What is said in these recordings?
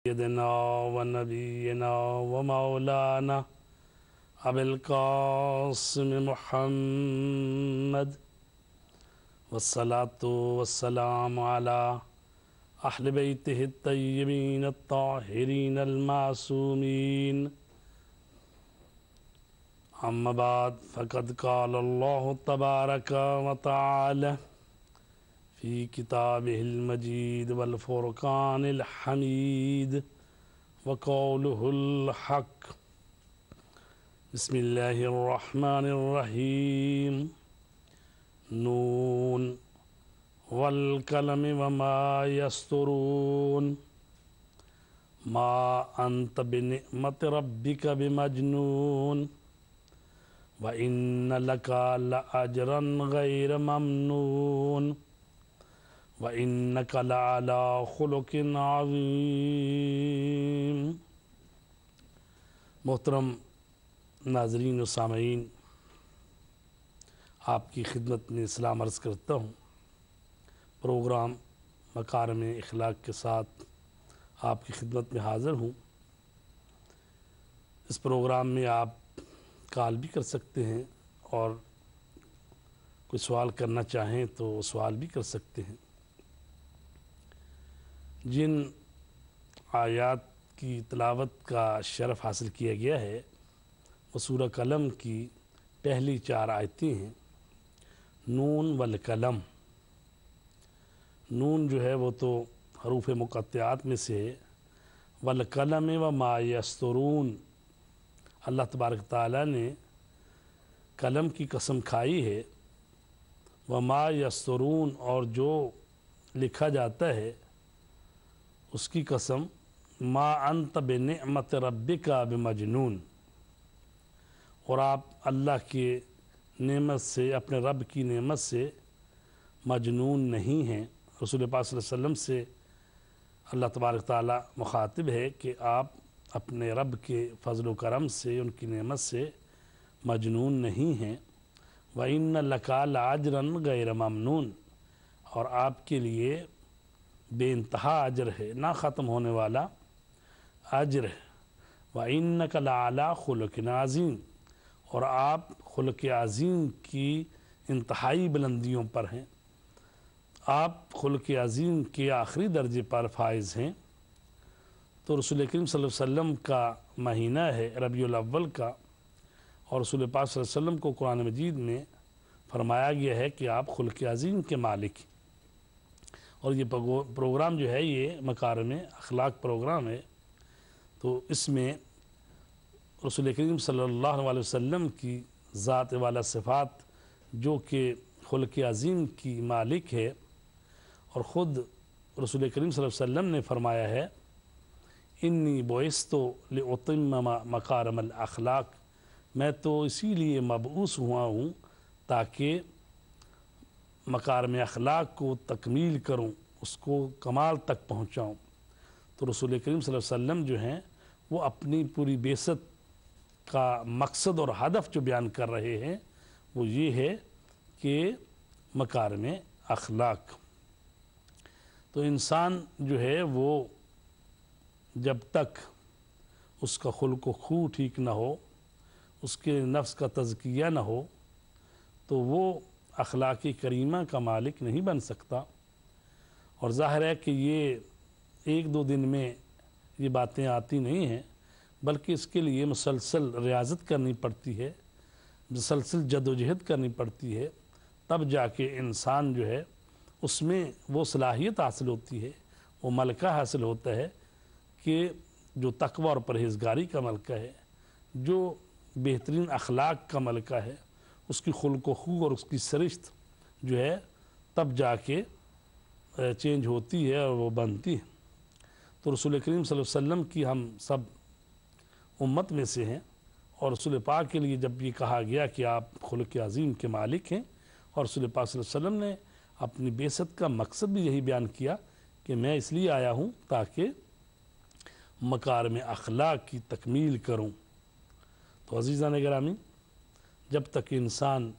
سيدنا ونبينا ومولانا أبي القاسم محمد والصلاة والسلام على أهل بيته الطيبين الطاهرين المعصومين أما بعد فقد قال الله تبارك وتعالى في كتابه المجيد والفرقان الحميد وقوله الحق بسم الله الرحمن الرحيم نون والقلم وما يسطرون ما أنت بنعمة ربك بمجنون وإن لك لأجرا غير ممنون وَإِنَّكَ لَعَلَى خُلُقٍ عَظِيمٍ۔ محترم ناظرین و سامعین، آپ کی خدمت میں سلام عرض کرتا ہوں۔ پروگرام مکارم اخلاق کے ساتھ آپ کی خدمت میں حاضر ہوں۔ اس پروگرام میں آپ کال بھی کر سکتے ہیں اور کوئی سوال کرنا چاہیں تو سوال بھی کر سکتے ہیں۔ جن آیات کی تلاوت کا شرف حاصل کیا گیا ہے وہ سورہ قلم کی پہلی 4 آیتیں ہیں۔ نون والقلم، نون جو ہے وہ تو حروف مقطعات میں سے ہے۔ والقلم وما یسطرون، اللہ تبارک تعالیٰ نے قلم کی قسم کھائی ہے۔ وما یسطرون، اور جو لکھا جاتا ہے اس کی قسم۔ ما انت بنعمت ربک بمجنون، اور آپ اللہ کی نعمت سے، اپنے رب کی نعمت سے مجنون نہیں ہیں۔ رسول پاک صلی اللہ علیہ وسلم سے اللہ تبارک تعالیٰ مخاطب ہے کہ آپ اپنے رب کے فضل و کرم سے، ان کی نعمت سے مجنون نہیں ہیں۔ وَإِنَّ لَكَ لَأَجْرًا غَيْرَ مَمْنُونٍ، اور آپ کے لیے بے انتہا اجر ہے، نہ ختم ہونے والا اجر ہے۔ وَإِنَّكَ لَعَلَى خُلُقٍ عَظِيمٍ، اور آپ خلق عظیم کی انتہائی بلندیوں پر ہیں، آپ خلق عظیم کے آخری درجے پر فائز ہیں۔ تو رسول کریم صلی اللہ علیہ وسلم کا مہینہ ہے ربیع الاول کا، اور رسول پاک صلی اللہ علیہ وسلم کو قرآن مجید میں فرمایا گیا ہے کہ آپ خلق عظیم کے مالک ہیں۔ اور یہ پروگرام جو ہے یہ مکارم اخلاق پروگرام ہے، تو اس میں رسول کریم صلی اللہ علیہ وسلم کی ذات والا صفات جو کہ خلق عظیم کی مالک ہے، اور خود رسول کریم صلی اللہ علیہ وسلم نے فرمایا ہے انی بعثت لأتمم مکارم الاخلاق، میں تو اسی لیے مبعوث ہوا ہوں تاکہ مکارم اخلاق کو تکمیل کروں، اس کو کمال تک پہنچاؤں۔ تو رسول کریم صلی اللہ علیہ وسلم جو ہیں وہ اپنی پوری بعثت کا مقصد اور ہدف جو بیان کر رہے ہیں وہ یہ ہے کہ مکارم اخلاق۔ تو انسان جو ہے وہ جب تک اس کا خلق و خو ٹھیک نہ ہو، اس کے نفس کا تزکیہ نہ ہو، تو وہ اخلاق کریمہ کا مالک نہیں بن سکتا۔ اور ظاہر ہے کہ یہ 1-2 دن میں یہ باتیں آتی نہیں ہیں، بلکہ اس کے لیے مسلسل ریاضت کرنی پڑتی ہے، مسلسل جد و جہد کرنی پڑتی ہے، تب جا کے انسان جو ہے اس میں وہ صلاحیت حاصل ہوتی ہے، وہ ملکہ حاصل ہوتا ہے کہ جو تقوی اور پرہیزگاری کا ملکہ ہے، جو بہترین اخلاق کا ملکہ ہے، اس کی خلق و خو اور اس کی سرشت جو ہے تب جا کے چینج ہوتی ہے اور وہ بنتی ہے۔ تو رسول کریم صلی اللہ علیہ وسلم کی ہم سب امت میں سے ہیں، اور رسول پاک کے لیے جب یہ کہا گیا کہ آپ خلق عظیم کے مالک ہیں، اور رسول پاک صلی اللہ علیہ وسلم نے اپنی بعثت کا مقصد بھی یہی بیان کیا کہ میں اس لیے آیا ہوں تاکہ مکارم اخلاق کی تکمیل کروں۔ تو عزیزان گرامی، جب تک انسان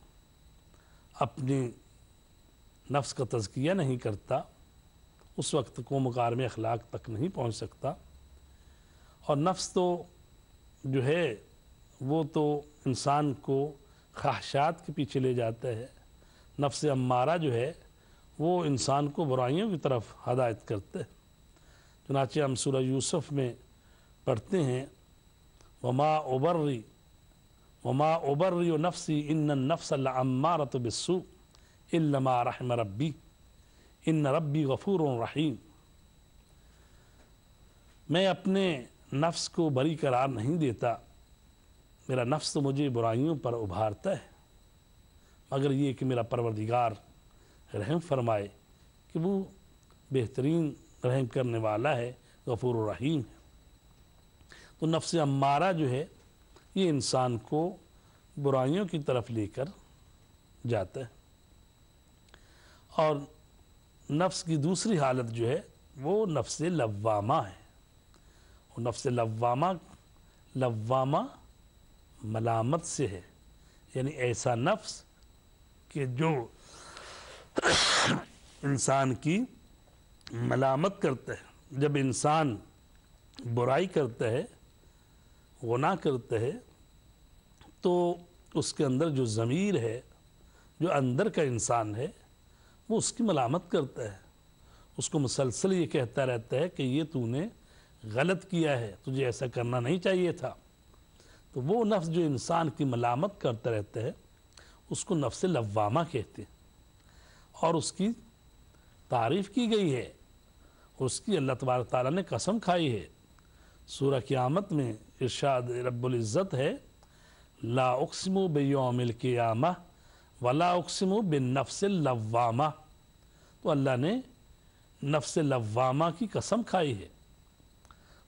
اپنے نفس کا تزکیہ نہیں کرتا اس وقت کو مکارم اخلاق تک نہیں پہنچ سکتا۔ اور نفس تو جو ہے وہ تو انسان کو خواہشات کے پیچھے لے جاتا ہے. نفس امارہ جو ہے وہ انسان کو برائیوں کی طرف ہدایت کرتے ہیں. چنانچہ ہم سورہ یوسف میں پڑھتے ہیں وما ابری نفسی ان النفس لامارۃ بالسوء الا ما رحم ربی ان ربی غفور رحیم. میں اپنے نفس کو بری قرار نہیں دیتا، میرا نفس تو مجھے برائیوں پر ابھارتا ہے، مگر یہ کہ میرا پروردگار رحم فرمائے کہ وہ بہترین رحم کرنے والا ہے، غفور الرحیم ہے. تو نفس امارہ جو ہے یہ انسان کو برائیوں کی طرف لے کر جاتا ہے. اور نفس کی دوسری حالت جو ہے وہ نفس لوامہ ہے. اور نفس لوامہ ملامت سے ہے، یعنی ایسا نفس کہ جو انسان کی ملامت کرتا ہے. جب انسان برائی کرتا ہے، گناہ کرتا ہے، تو اس کے اندر جو ضمیر ہے، جو اندر کا انسان ہے، وہ اس کی ملامت کرتا ہے. اس کو مسلسل یہ کہتا رہتا ہے کہ یہ تو نے غلط کیا ہے، تجھے ایسا کرنا نہیں چاہیے تھا. تو وہ نفس جو انسان کی ملامت کرتا رہتا ہے اس کو نفس لوامہ کہتے ہیں. اور اس کی تعریف کی گئی ہے، اس کی اللہ تبارک تعالیٰ نے قسم کھائی ہے. سورہ قیامت میں ارشاد رب العزت ہے لا اقسم بیوم القیامہ ولا اقسم بالنفس اللوامہ. تو اللہ نے نفس لوامہ کی قسم کھائی ہے.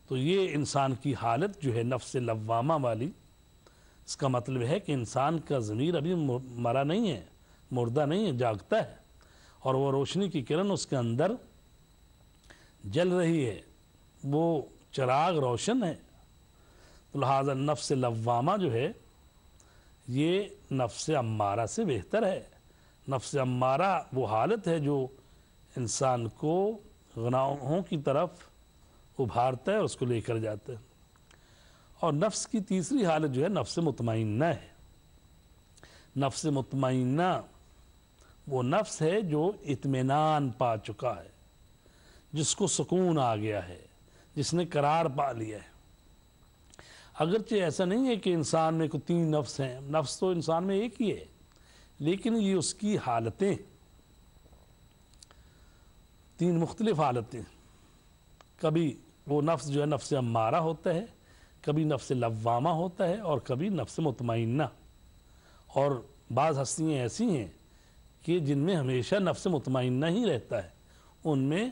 تو یہ انسان کی حالت جو ہے نفس لوامہ والی، اس کا مطلب ہے کہ انسان کا ضمیر ابھی مرا نہیں ہے، مردہ نہیں ہے، جاگتا ہے، اور وہ روشنی کی کرن اس کے اندر جل رہی ہے، وہ چراغ روشن ہے. تو لہذا نفس لوامہ جو ہے یہ نفس امارہ سے بہتر ہے. نفس امارہ وہ حالت ہے جو انسان کو گناہوں کی طرف ابھارتا ہے اور اس کو لے کر جاتا ہے. اور نفس کی تیسری حالت جو ہے نفس مطمئنہ ہے. نفس مطمئنہ وہ نفس ہے جو اطمینان پا چکا ہے، جس کو سکون آ گیا ہے، جس نے قرار پا لیا ہے. اگرچہ ایسا نہیں ہے کہ انسان میں کوئی 3 نفس ہیں، نفس تو انسان میں ایک ہی ہے، لیکن یہ اس کی حالتیں 3 مختلف حالتیں. کبھی وہ نفس جو ہے نفس امارہ ہوتا ہے، کبھی نفس لوامہ ہوتا ہے، اور کبھی نفس مطمئنہ. اور بعض ہستیاں ایسی ہیں کہ جن میں ہمیشہ نفس مطمئنہ ہی رہتا ہے، ان میں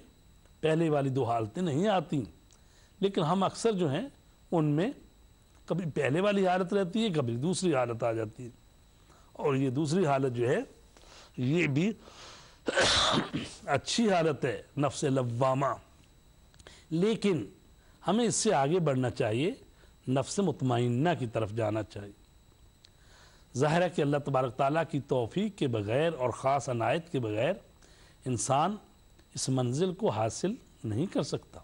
پہلے والی 2 حالتیں نہیں آتی. لیکن ہم اکثر جو ہیں ان میں کبھی پہلے والی حالت رہتی ہے، کبھی دوسری حالت آ جاتی ہے. اور یہ دوسری حالت جو ہے یہ بھی اچھی حالت ہے، نفس لوامہ. لیکن ہمیں اس سے آگے بڑھنا چاہیے، نفس مطمئنہ کی طرف جانا چاہیے. ظاہر ہے کہ اللہ تبارک تعالیٰ کی توفیق کے بغیر اور خاص عنایت کے بغیر انسان اس منزل کو حاصل نہیں کر سکتا.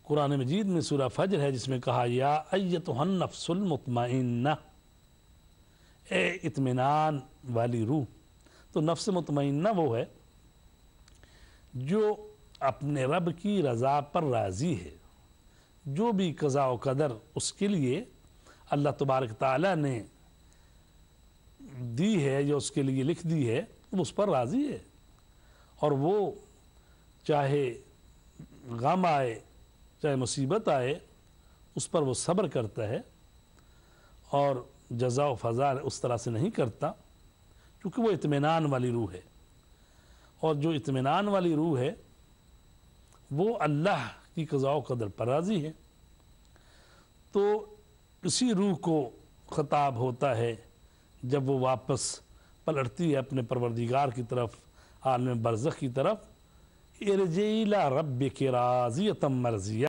قرآن مجید میں سورہ فجر ہے جس میں کہا یا ایتھا النفس المطمئنہ، اے اطمینان والی روح. تو نفس مطمئنہ وہ ہے جو اپنے رب کی رضا پر راضی ہے. جو بھی قضاء و قدر اس کے لیے اللہ تبارک تعالیٰ نے دی ہے یا اس کے لیے لکھ دی ہے، وہ اس پر راضی ہے. اور وہ چاہے غم آئے، چاہے مصیبت آئے، اس پر وہ صبر کرتا ہے اور جزا و فضا اس طرح سے نہیں کرتا، کیونکہ وہ اطمینان والی روح ہے. اور جو اطمینان والی روح ہے وہ اللہ کی قضاء و قدر پر راضی ہے. تو اسی روح کو خطاب ہوتا ہے جب وہ واپس پلٹتی ہے اپنے پروردگار کی طرف، عالم برزخ کی طرف، ارجعی الی ربک راضیۃ مرضیہ.